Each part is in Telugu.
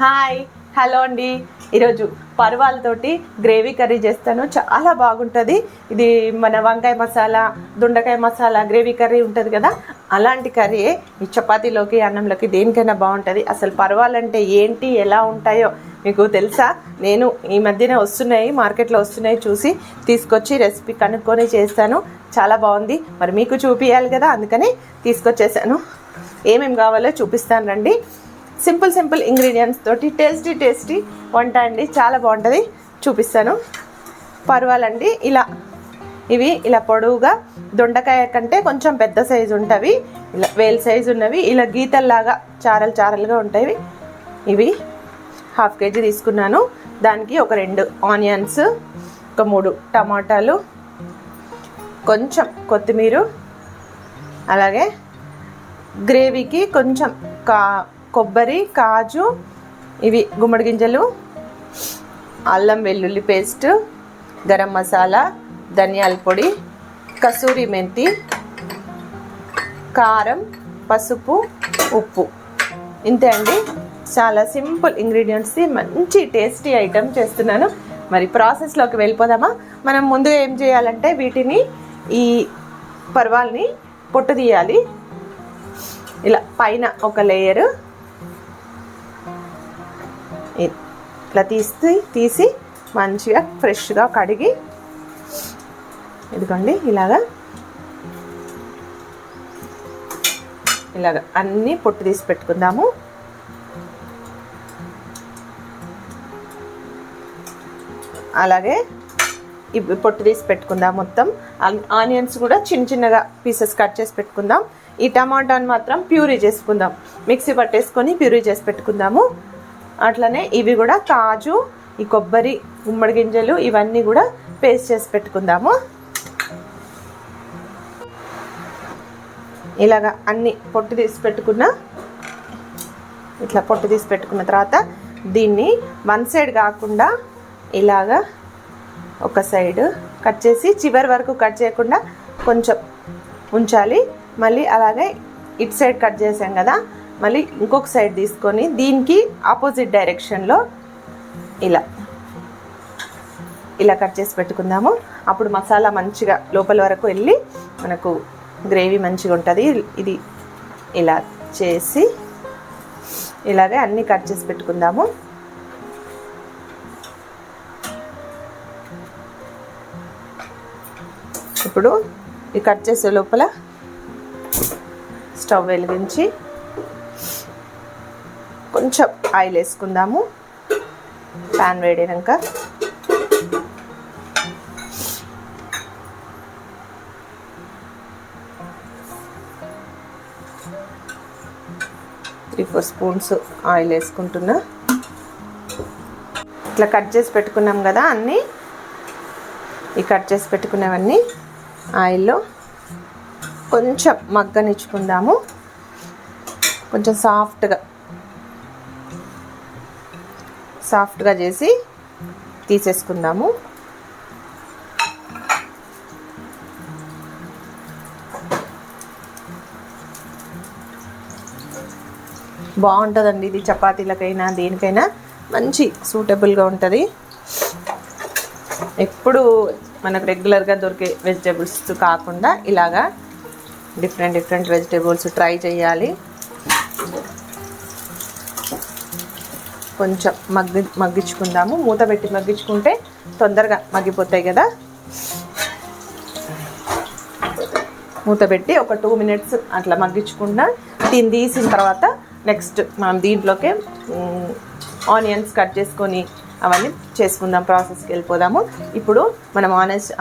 హాయ్ హలో అండి. ఈరోజు పర్వాలతోటి గ్రేవీ కర్రీ చేస్తాను. చాలా బాగుంటుంది. ఇది మన వంకాయ మసాలా, దొండకాయ మసాలా గ్రేవీ కర్రీ ఉంటుంది కదా, అలాంటి కర్రీయే. ఈ చపాతీలోకి, అన్నంలోకి దేనికైనా బాగుంటుంది. అసలు పర్వాలంటే ఏంటి, ఎలా ఉంటాయో మీకు తెలుసా? నేను ఈ మధ్యన వస్తున్నాయి, మార్కెట్లో వస్తున్నాయి, చూసి తీసుకొచ్చి రెసిపీ కనుక్కొని చేస్తాను. చాలా బాగుంది. మరి మీకు చూపించాలి కదా, అందుకని తీసుకొచ్చేసాను. ఏమేమి కావాలో చూపిస్తాను రండి. సింపుల్ ఇంగ్రీడియంట్స్ తోటి టేస్టీ వంట అండి. చాలా బాగుంటుంది, చూపిస్తాను. పర్వాలండి ఇవి ఇలా పొడవుగా, దొండకాయ కంటే కొంచెం పెద్ద సైజు ఉంటవి, ఇలా వేల్ సైజు ఉన్నవి, ఇలా గీతల్లాగా చారలుగా ఉంటాయి. ఇవి 1/2 kg తీసుకున్నాను. దానికి ఒక 2 ఆనియన్స్, ఒక 3 టమాటాలు, కొంచెం కొత్తిమీర, అలాగే గ్రేవీకి కొంచెం కొబ్బరి, కాజు, ఇవి గుమ్మడి గింజలు, అల్లం వెల్లుల్లి పేస్ట్, గరం మసాలా, ధనియాల పొడి, కసూరి మెంతి, కారం, పసుపు, ఉప్పు. ఇంతే అండి. చాలా సింపుల్ ఇంగ్రీడియంట్స్ది మంచి టేస్టీ ఐటెం చేస్తున్నాను. మరి ప్రాసెస్లోకి వెళ్ళిపోదామా? మనం ముందు ఏం చేయాలంటే, వీటిని, ఈ పర్వాల్ని పొట్టు తీయాలి. ఇలా పైన ఒక లేయరు ఇట్లా తీసి మంచిగా ఫ్రెష్గా కడిగి, ఇదిగోండి ఇలాగా అన్నీ పొట్టు తీసి పెట్టుకుందాము. అలాగే ఇవి పొట్టు తీసి పెట్టుకుందాం. మొత్తం ఆనియన్స్ కూడా చిన్నగా పీసెస్ కట్ చేసి పెట్టుకుందాం. ఈ టమాటాని మాత్రం ప్యూరీ చేసుకుందాం, మిక్సీ పట్టేసుకొని ప్యూరీ చేసి పెట్టుకుందాము. అట్లనే ఇవి కూడా కాజు, ఈ కొబ్బరి, గుమ్మడి గింజలు, ఇవన్నీ కూడా పేస్ట్ చేసి పెట్టుకుందాము. ఇలాగా అన్ని పొట్టు తీసి పెట్టుకున్న తర్వాత దీన్ని వన్ సైడ్ కాకుండా ఇలాగా ఒక సైడ్ కట్ చేసి, చివరి వరకు కట్ చేయకుండా కొంచెం ఉంచాలి. మళ్ళీ అలాగే ఇటు సైడ్ కట్ చేసాం కదా, మళ్ళీ ఇంకొక సైడ్ తీసుకొని దీనికి ఆపోజిట్ డైరెక్షన్లో ఇలా కట్ చేసి పెట్టుకుందాము. అప్పుడు మసాలా మంచిగా లోపల వరకు వెళ్ళి మనకు గ్రేవీ మంచిగా ఉంటుంది. ఇది ఇలా చేసి ఇలాగే అన్నీ కట్ చేసి పెట్టుకుందాము. ఇప్పుడు ఈ కట్ చేసే లోపల స్టవ్ వెలిగించి కొంచెం ఆయిల్ వేసుకుందాము. ప్యాన్ వేడినాక త్రీ 4 స్పూన్స్ ఆయిల్ వేసుకుంటున్నా. ఇట్లా కట్ చేసి పెట్టుకున్నాం కదా అన్నీ, ఈ కట్ చేసి పెట్టుకున్నవన్నీ ఆయిల్లో కొంచెం మగ్గనిచ్చుకుందాము. కొంచెం సాఫ్ట్గా చేసి తీసేసుకుందాము. బాగుంటుందండి ఇది, చపాతీలకైనా దేనికైనా మంచి సూటబుల్గా ఉంటుంది. ఎప్పుడు మనకు రెగ్యులర్గా దొరికే వెజిటేబుల్స్ కాకుండా ఇలాగా డిఫరెంట్ వెజిటేబుల్స్ ట్రై చేయాలి. కొంచెం మగ్గించుకుందాము. మూత పెట్టి మగ్గించుకుంటే తొందరగా మగ్గిపోతాయి కదా. మూత పెట్టి ఒక 2 minutes అట్లా మగ్గించుకున్నా, దీన్ని తీసిన తర్వాత నెక్స్ట్ మనం దీంట్లోకి ఆనియన్స్ కట్ చేసుకొని అవన్నీ చేసుకుందాం. ప్రాసెస్కి వెళ్ళిపోదాము. ఇప్పుడు మనం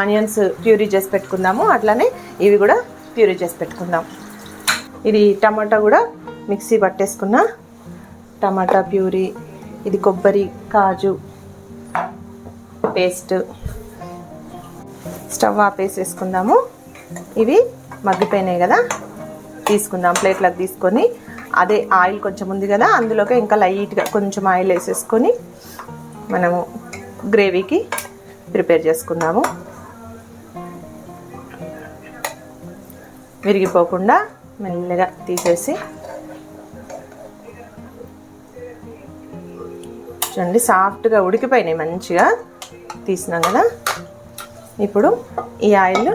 ఆనియన్స్ ప్యూరీ చేసి పెట్టుకుందాము. అట్లానే ఇవి కూడా ప్యూరీ చేసి పెట్టుకుందాం. ఇది టమాటా కూడా మిక్సీ పట్టేసుకున్న టమాటా ప్యూరీ, ఇది కొబ్బరి, కాజు పేస్ట్. స్టవ్ ఆపేసేసుకుందాము. ఇవి మగ్గిపోయినాయి కదా, తీసుకుందాం ప్లేట్లకు తీసుకొని. అదే ఆయిల్ కొంచెం ఉంది కదా, అందులోకి ఇంకా లైట్గా కొంచెం ఆయిల్ వేసేసుకొని మనము గ్రేవీకి ప్రిపేర్ చేసుకుందాము. విరిగిపోకుండా మెల్లగా తీసేసి చూడండి సాఫ్ట్గా ఉడికిపోయినాయి, మంచిగా తీసినాం కదా. ఇప్పుడు ఈ ఆయిల్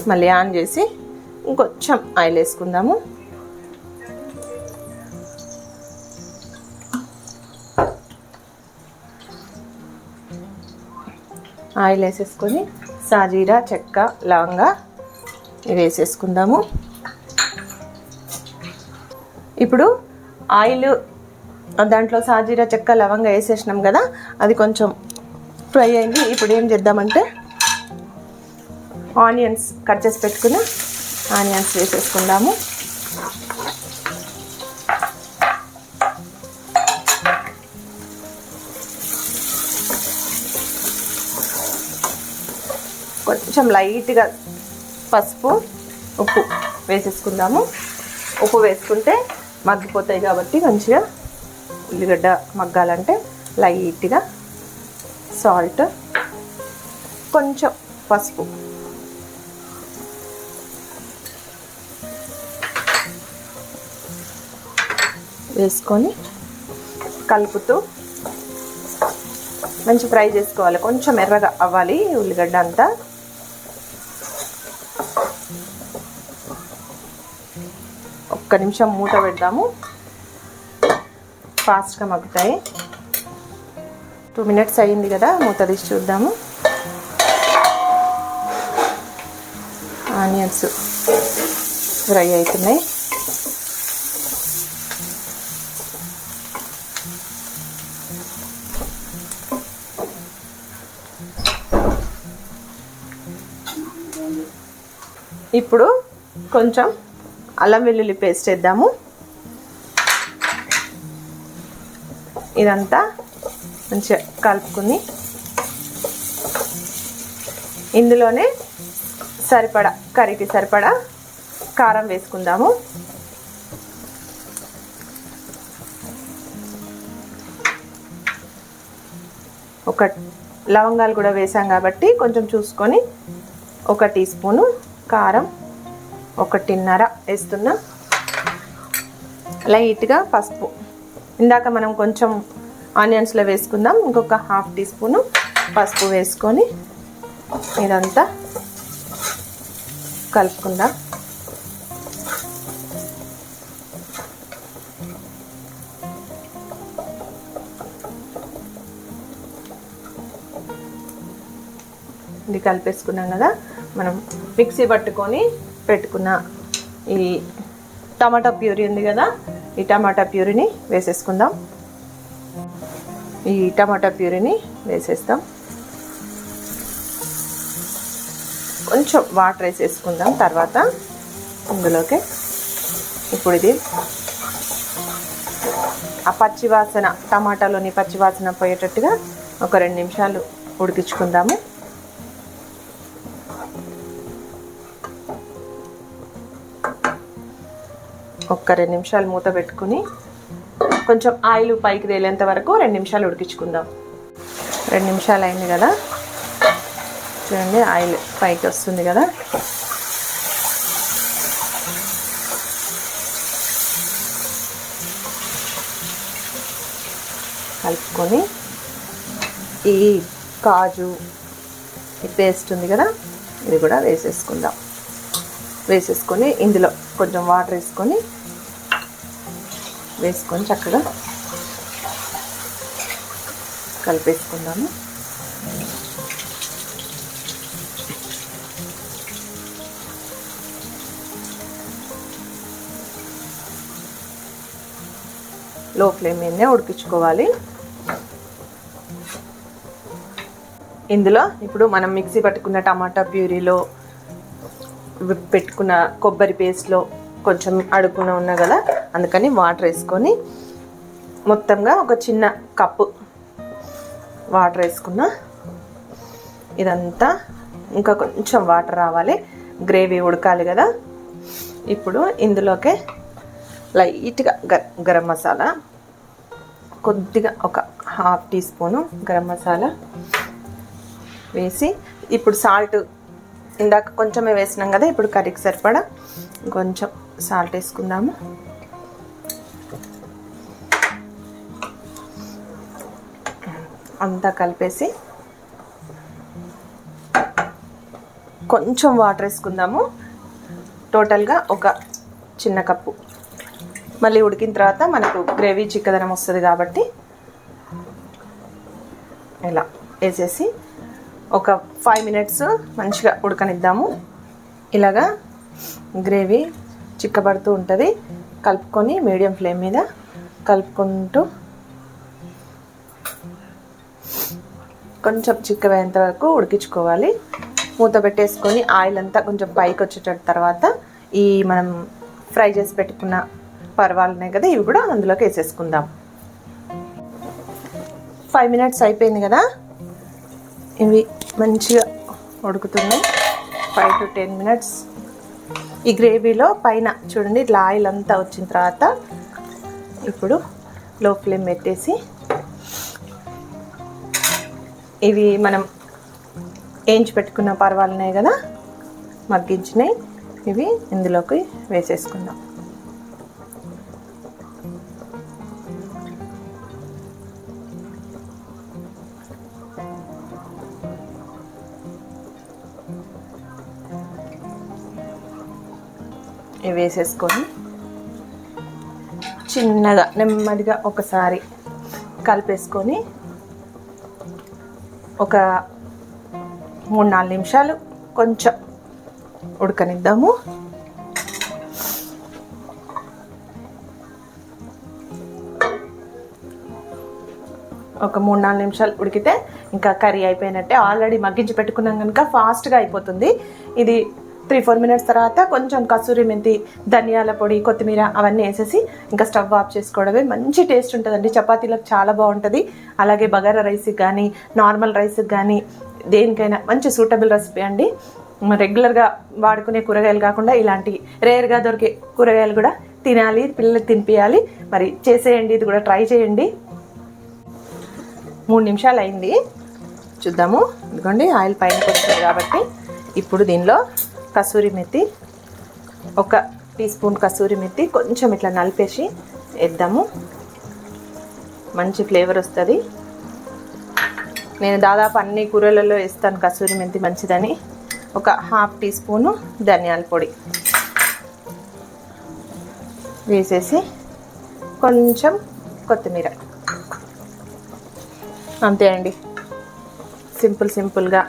మళ్ళీ ఆన్ చేసి ఇంకొంచెం ఆయిల్ వేసుకుందాము. ఆయిల్ వేసేసుకొని సాజీరా, చెక్క, లవంగా ఇవి వేసేసుకుందాము. ఇప్పుడు ఆయిల్ దాంట్లో సాజీరా, చెక్క, లవంగా వేసేసినాం కదా, అది కొంచెం ఫ్రై అయింది. ఇప్పుడు ఏం చేద్దామంటే ఆనియన్స్ కట్ చేసి పెట్టుకున్న ఆనియన్స్ వేసేసుకుందాము. కొంచెం లైట్గా పసుపు, ఉప్పు వేసేసుకుందాము. ఉప్పు వేసుకుంటే మగ్గిపోతాయి కాబట్టి మంచిగా ఉల్లిగడ్డ మగ్గాలంటే లైట్గా సాల్ట్, కొంచెం పసుపు వేసుకొని కలుపుతూ మంచి ఫ్రై చేసుకోవాలి. కొంచెం ఎర్రగా అవ్వాలి ఉల్లిగడ్డ అంతా. ఒక్క నిమిషం మూత పెడదాము, ఫాస్ట్గా మగ్గుతాయి. 2 minutes అయ్యింది కదా, మూత తీసి చూద్దాము. ఆనియన్స్ ఫ్రై అవుతున్నాయి. ఇప్పుడు కొంచెం అల్లం వెల్లుల్లి పేస్ట్ వేద్దాము. ఇదంతా మంచిగా కలుపుకుని ఇందులోనే సరిపడా కర్రీకి సరిపడా కారం వేసుకుందాము. ఒక లవంగాలు కూడా వేసాం కాబట్టి కొంచెం చూసుకొని 1 టీ స్పూను కారం, 1.5 వేస్తున్నా. లైట్గా పసుపు ఇందాక మనం కొంచెం ఆనియన్స్లో వేసుకుందాం. ఇంకొక 1/2 టీ స్పూను పసుపు వేసుకొని ఇదంతా కలుపుకుందాం. ఇది కలిపేసుకున్నాం కదా. మనం మిక్సీ పట్టుకొని పెట్టుకున్న ఈ టమాటా ప్యూరీ ఉంది కదా, ఈ టమాటా ప్యూరీని వేసేసుకుందాం. ఈ టమాటా ప్యూరీని వేసేస్తాం. కొంచెం వాటర్ వేసేసుకుందాం తర్వాత ఇందులోకి. ఇప్పుడు ఇది ఆ పచ్చివాసన, టమాటాలోని పచ్చివాసన పోయేటట్టుగా ఒక 2 నిమిషాలు ఉడికించుకుందాము. ఒక్క 2 నిమిషాలు మూత పెట్టుకుని కొంచెం ఆయిల్ పైకి తేలేంత వరకు 2 నిమిషాలు ఉడికించుకుందాం. 2 నిమిషాలు అయింది కదా, చూడండి ఆయిల్ పైకి వస్తుంది కదా. కలుపుకొని ఈ కాజు, ఈ పేస్ట్ ఉంది కదా, ఇది కూడా వేసేసుకుందాం. వేసేసుకొని ఇందులో కొంచెం వాటర్ వేసుకొని చక్కగా కలిపేసుకుందాము. లో ఫ్లేమ్ మీదనే ఉడికించుకోవాలి. ఇందులో ఇప్పుడు మనం మిక్సీ పట్టుకున్న టమాటా ప్యూరీలో పెట్టుకున్న కొబ్బరి పేస్ట్లో కొంచెం అడుగున ఉన్నా కదా, అందుకని వాటర్ వేసుకొని మొత్తంగా ఒక చిన్న కప్పు వాటర్ వేసుకున్నా. ఇదంతా ఇంకా కొంచెం వాటర్ రావాలి, గ్రేవీ ఉడకాలి కదా. ఇప్పుడు ఇందులోకే లైట్గా గరం మసాలా, కొద్దిగా ఒక 1/2 టీ స్పూను గరం మసాలా వేసి, ఇప్పుడు సాల్ట్ ఇందాక కొంచెమే వేసినాం కదా, ఇప్పుడు కర్రీకి సరిపడా కొంచెం సాల్ట్ వేసుకుందాము. అంతా కలిపేసి కొంచెం వాటర్ వేసుకుందాము. టోటల్గా ఒక చిన్న కప్పు. మళ్ళీ ఉడికిన తర్వాత మనకు గ్రేవీ చిక్కదనం వస్తుంది కాబట్టి ఇలా వేసేసి ఒక 5 మినిట్స్ మంచిగా ఉడకనిద్దాము. ఇలాగా గ్రేవీ చిక్కబడుతూ ఉంటుంది. కలుపుకొని మీడియం ఫ్లేమ్ మీద కలుపుకుంటూ కొంచెం చిక్కవేంత వరకు ఉడికించుకోవాలి. మూత పెట్టేసుకొని ఆయిల్ అంతా కొంచెం పైకి వచ్చేటట్టు తర్వాత ఈ మనం ఫ్రై చేసి పెట్టుకున్న పర్వాలు ఉన్నాయి కదా, ఇవి కూడా అందులోకి వేసేసుకుందాం. 5 మినిట్స్ అయిపోయింది కదా, ఇవి మంచిగా ఉడుకుతున్నాయి. 5 to 10 మినిట్స్ ఈ గ్రేవీలో పైన చూడండి ఇట్లా ఆయిల్ అంతా వచ్చిన తర్వాత ఇప్పుడు లో ఫ్లేమ్ పెట్టేసి ఇవి మనం వేయించి పెట్టుకున్న పర్వాలు ఉన్నాయి కదా, మగ్గించినాయి, ఇవి ఇందులోకి వేసేసుకుందాం. ఇవి వేసేసుకొని చిన్నగా నెమ్మదిగా ఒకసారి కలిపేసుకొని ఒక 3-4 నిమిషాలు కొంచెం ఉడకనిద్దాము. ఒక 3-4 నిమిషాలు ఉడికితే ఇంకా కర్రీ అయిపోయినట్టే. ఆల్రెడీ మగ్గించి పెట్టుకున్నాం కనుక ఫాస్ట్గా అయిపోతుంది. ఇది 3-4 మినిట్స్ తర్వాత కొంచెం కసూరి మెంతి, ధనియాల పొడి, కొత్తిమీర అవన్నీ వేసేసి ఇంకా స్టవ్ ఆఫ్ చేసుకోవడమే. మంచి టేస్ట్ ఉంటుందండి. చపాతీలకు చాలా బాగుంటుంది. అలాగే బగారా రైస్కి కానీ నార్మల్ రైస్కి కానీ దేనికైనా మంచి సూటబుల్ రెసిపీ అండి. రెగ్యులర్గా వాడుకునే కూరగాయలు కాకుండా ఇలాంటి రేర్గా దొరికే కూరగాయలు కూడా తినాలి, పిల్లలకు తినిపించాలి. మరి చేసేయండి, ఇది కూడా ట్రై చేయండి. 3 నిమిషాలు అయింది, చూద్దాము. ఇదిగోండి ఆయిల్ పైనకి వస్తుంది కాబట్టి ఇప్పుడు దీనిలో కసూరి మెత్తి, 1 టీ స్పూన్ కసూరి మెత్తి కొంచెం ఇట్లా నలిపేసి వేద్దాము. మంచి ఫ్లేవర్ వస్తుంది. నేను దాదాపు అన్ని కూరలలో వేస్తాను కసూరి మెంతి మంచిదని. 1/2 టీ స్పూను ధనియాల పొడి వేసేసి కొంచెం కొత్తిమీర, అంతే అండి. సింపుల్గా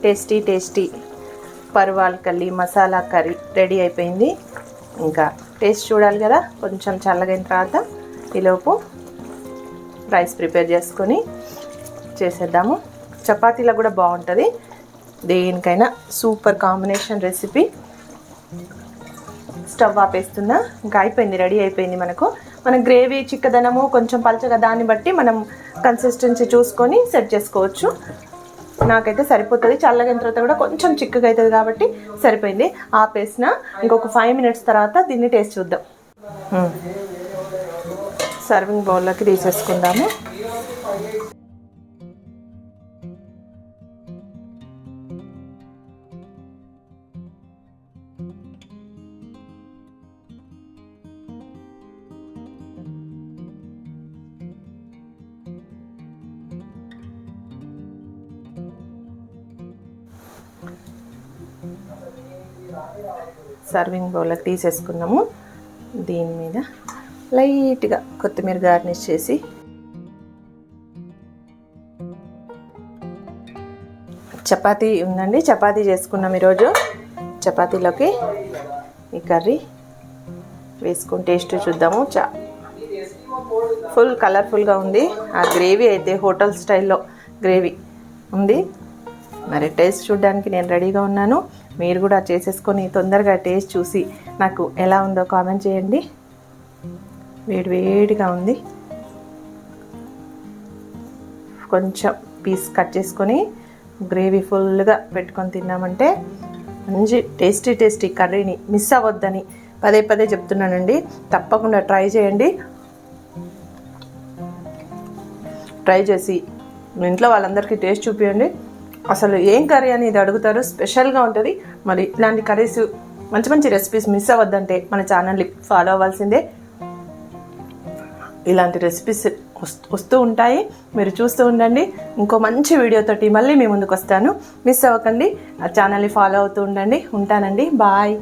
టేస్టీ పర్వాల్ కర్రీ, మసాలా కర్రీ రెడీ అయిపోయింది. ఇంకా టేస్ట్ చూడాలి కదా. కొంచెం చల్లగైన తర్వాత ఈలోపు రైస్ ప్రిపేర్ చేసుకొని చేసేద్దాము. చపాతీలో కూడా బాగుంటుంది. దేనికైనా సూపర్ కాంబినేషన్ రెసిపీ. స్టవ్ ఆపేస్తున్నా. ఇంకా అయిపోయింది, రెడీ అయిపోయింది. మన గ్రేవీ చిక్కదనము కొంచెం పలచగా దాన్ని బట్టి మనం కన్సిస్టెన్సీ చూసుకొని సెట్ చేసుకోవచ్చు. నాకైతే సరిపోతుంది. చల్లగైన తర్వాత కూడా కొంచెం చిక్కగా అవుతుంది కాబట్టి సరిపోయింది. ఆపేసిన ఇంకొక 5 మినిట్స్ తర్వాత దీన్ని టేస్ట్ చూద్దాం. సర్వింగ్ బౌల్లోకి తీసేసుకుందాము. సర్వింగ్ బౌల్లోకి తీసేసుకున్నాము. దీని మీద లైట్గా కొత్తిమీర గార్నిష్ చేసి చపాతీ ఉందండి, చపాతీ చేసుకున్నాం ఈరోజు. చపాతీలోకి ఈ కర్రీ వేసుకొని టేస్ట్ చూద్దాము. ఫుల్ కలర్ఫుల్గా ఉంది. ఆ గ్రేవీ అయితే హోటల్ స్టైల్లో గ్రేవీ ఉంది. మరి టేస్ట్ చూడడానికి నేను రెడీగా ఉన్నాను. మీరు కూడా చేసేసుకొని తొందరగా టేస్ట్ చూసి నాకు ఎలా ఉందో కామెంట్ చేయండి. వేడిగా ఉంది. కొంచెం పీస్ కట్ చేసుకొని గ్రేవీ ఫుల్గా పెట్టుకొని తిన్నామంటే మంచి టేస్టీ కర్రీని మిస్ అవ్వద్దని పదే చెప్తున్నానండి. తప్పకుండా ట్రై చేయండి. ట్రై చేసి ఇంట్లో వాళ్ళందరికీ టేస్ట్ చూపించండి. అసలు ఏం కర్రీ అని ఇది అడుగుతారు. స్పెషల్గా ఉంటుంది. మరి ఇలాంటి కర్రీస్ మంచి రెసిపీస్ మిస్ అవ్వద్దంటే మన ఛానల్ని ఫాలో అవ్వాల్సిందే. ఇలాంటి రెసిపీస్ వస్తూ ఉంటాయి. మీరు చూస్తూ ఉండండి. ఇంకో మంచి వీడియోతోటి మళ్ళీ మీ ముందుకు వస్తాను. మిస్ అవ్వకండి. ఆ ఛానల్ని ఫాలో అవుతూ ఉండండి. ఉంటానండి. బాయ్.